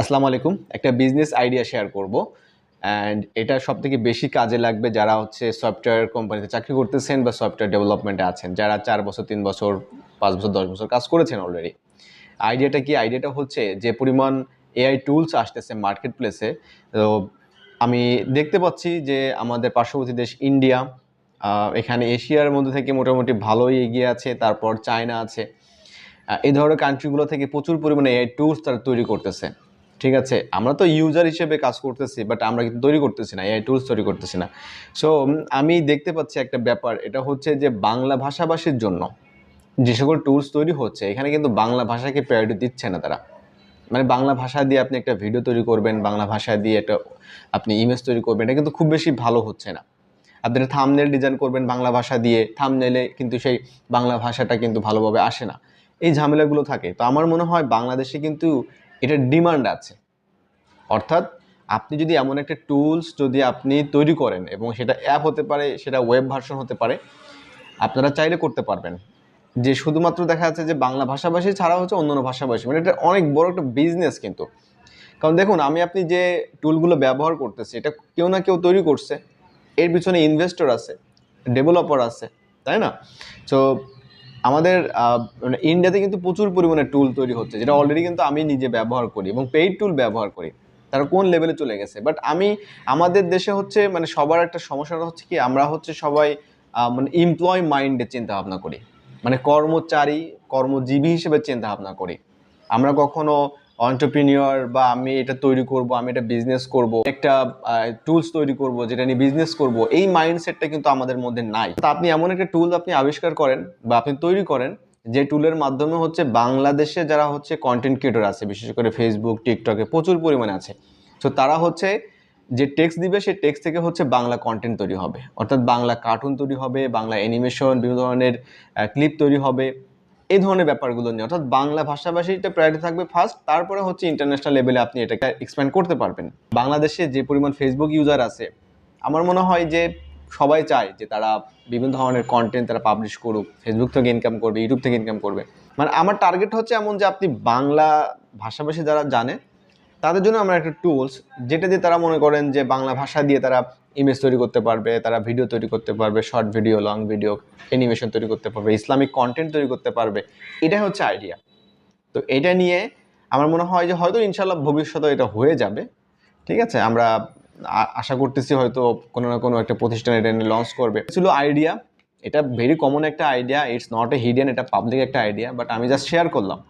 আসসালামু আলাইকুম। একটা বিজনেস আইডিয়া শেয়ার করব অ্যান্ড এটা সবথেকে বেশি কাজে লাগবে যারা হচ্ছে সফটওয়্যার কোম্পানিতে চাকরি করতেছেন বা সফটওয়্যার ডেভেলপমেন্টে আছেন, যারা ৪ বছর, ৩ বছর, ৫ বছর, ১০ বছর কাজ করেছেন অলরেডি। আইডিয়াটা কি? আইডিয়াটা হচ্ছে যে পরিমাণ এআই টুলস আসতেছে মার্কেট প্লেসে, তো আমি দেখতে পাচ্ছি যে আমাদের পার্শ্ববর্তী দেশ ইন্ডিয়া, এখানে এশিয়ার মধ্যে থেকে মোটামুটি ভালোই এগিয়ে আছে, তারপর চায়না আছে। এই ধরনের কান্ট্রিগুলো থেকে প্রচুর পরিমাণে এআই টুলস তারা তৈরি করতেছে। ঠিক আছে, আমরা তো ইউজার হিসেবে কাজ করতেছি, বাট আমরা কিন্তু তৈরি করতেছি না, এআই টুলস তৈরি করতেছি না। সো আমি দেখতে পাচ্ছি একটা ব্যাপার, এটা হচ্ছে যে বাংলা ভাষাভাষীর জন্য যে সকল টুলস তৈরি হচ্ছে, এখানে কিন্তু বাংলা ভাষাকে প্রায়োরিটি দিচ্ছে না তারা। মানে বাংলা ভাষা দিয়ে আপনি একটা ভিডিও তৈরি করবেন, বাংলা ভাষা দিয়ে একটা আপনি ইমেজ তৈরি করবেন, এটা কিন্তু খুব বেশি ভালো হচ্ছে না। আপনি একটা থাম্বনেল ডিজাইন করবেন বাংলা ভাষা দিয়ে, থাম্বনেলে কিন্তু সেই বাংলা ভাষাটা কিন্তু ভালোভাবে আসে না, এই ঝামেলাগুলো থাকে। তো আমার মনে হয় বাংলাদেশে কিন্তু এটার ডিমান্ড আছে। অর্থাৎ আপনি যদি এমন একটা টুলস যদি আপনি তৈরি করেন, এবং সেটা অ্যাপ হতে পারে, সেটা ওয়েব ভার্সন হতে পারে, আপনারা চাইলে করতে পারবেন। যে শুধুমাত্র দেখা যাচ্ছে যে বাংলা ভাষাভাষী ছাড়া হচ্ছে অন্য ভাষাভাষী, মানে এটা অনেক বড় একটা বিজনেস কিন্তু। কারণ দেখুন, আপনি যে টুলগুলো ব্যবহার করতেছি, এটা কেউ না কেউ তৈরি করছে, এর পিছনে ইনভেস্টর আছে, ডেভেলপার আছে, তাই না? সো আমাদের মানে ইন্ডিয়াতে কিন্তু প্রচুর পরিমাণে টুল তৈরি হচ্ছে, যেটা অলরেডি কিন্তু আমি নিজে ব্যবহার করি এবং পেইড টুল ব্যবহার করি। তারা কোন লেভেলে চলে গেছে, বাট আমাদের দেশে হচ্ছে মানে সবার একটা সমস্যাটা হচ্ছে কি, আমরা হচ্ছে সবাই মানে এমপ্লয় মাইন্ডে চিন্তা ভাবনা করি, মানে কর্মচারী, কর্মজীবী হিসেবে চিন্তা ভাবনা করি। আমরা কখনো অন্টারপ্রিনিয়র বা আমি এটা তৈরি করব, আমি এটা বিজনেস করব, একটা টুলস তৈরি করব যেটা নিয়ে বিজনেস করব, এই মাইন্ডসেটটা কিন্তু আমাদের মধ্যে নাই। তো আপনি এমন একটা টুল আপনি আবিষ্কার করেন বা আপনি তৈরি করেন, যে টুলের মাধ্যমে হচ্ছে বাংলাদেশে যারা হচ্ছে কন্টেন্ট ক্রিয়েটর আছে, বিশেষ করে ফেসবুক, টিকটকে প্রচুর পরিমাণে আছে। তো তারা হচ্ছে যে টেক্সট দিবে, সেই টেক্সট থেকে হচ্ছে বাংলা কন্টেন্ট তৈরি হবে, অর্থাৎ বাংলা কার্টুন তৈরি হবে, বাংলা অ্যানিমেশন, বিভিন্ন ধরনের ক্লিপ তৈরি হবে, এই ধরনের ব্যাপারগুলো নিয়ে। অর্থাৎ বাংলা ভাষাভাষীটা প্রায়োরিটি থাকবে ফার্স্ট, তারপরে হচ্ছে ইন্টারন্যাশনাল লেভেলে আপনি এটাকে এক্সপ্যান্ড করতে পারবেন। বাংলাদেশে যে পরিমাণ ফেসবুক ইউজার আছে, আমার মনে হয় যে সবাই চায় যে তারা বিভিন্ন ধরনের কন্টেন্ট তারা পাবলিশ করুক, ফেসবুক থেকে ইনকাম করবে, ইউটিউব থেকে ইনকাম করবে। মানে আমার টার্গেট হচ্ছে এমন যে আপনি বাংলা ভাষাভাষী যারা জানে তাদের জন্য আমরা একটা টুলস, যেটা দিয়ে তারা মনে করেন যে বাংলা ভাষা দিয়ে তারা ইমেজ তৈরি করতে পারবে, তারা ভিডিও তৈরি করতে পারবে, short video, long video, animation তৈরি করতে পারবে, ইসলামিক কন্টেন্ট তৈরি করতে পারবে। এটাই হচ্ছে আইডিয়া। তো এটা নিয়ে আমার মনে হয় যে হয়তো ইনশাল্লাহ ভবিষ্যতে এটা হয়ে যাবে। ঠিক আছে, আমরা আশা করতেছি হয়তো কোনো না কোনো একটা প্রতিষ্ঠান এটা নিয়ে লঞ্চ করবে। ছিল আইডিয়া, এটা ভেরি কমন একটা idea, it's not a hidden, এটা পাবলিক একটা আইডিয়া, বাট আমি জাস্ট শেয়ার করলাম।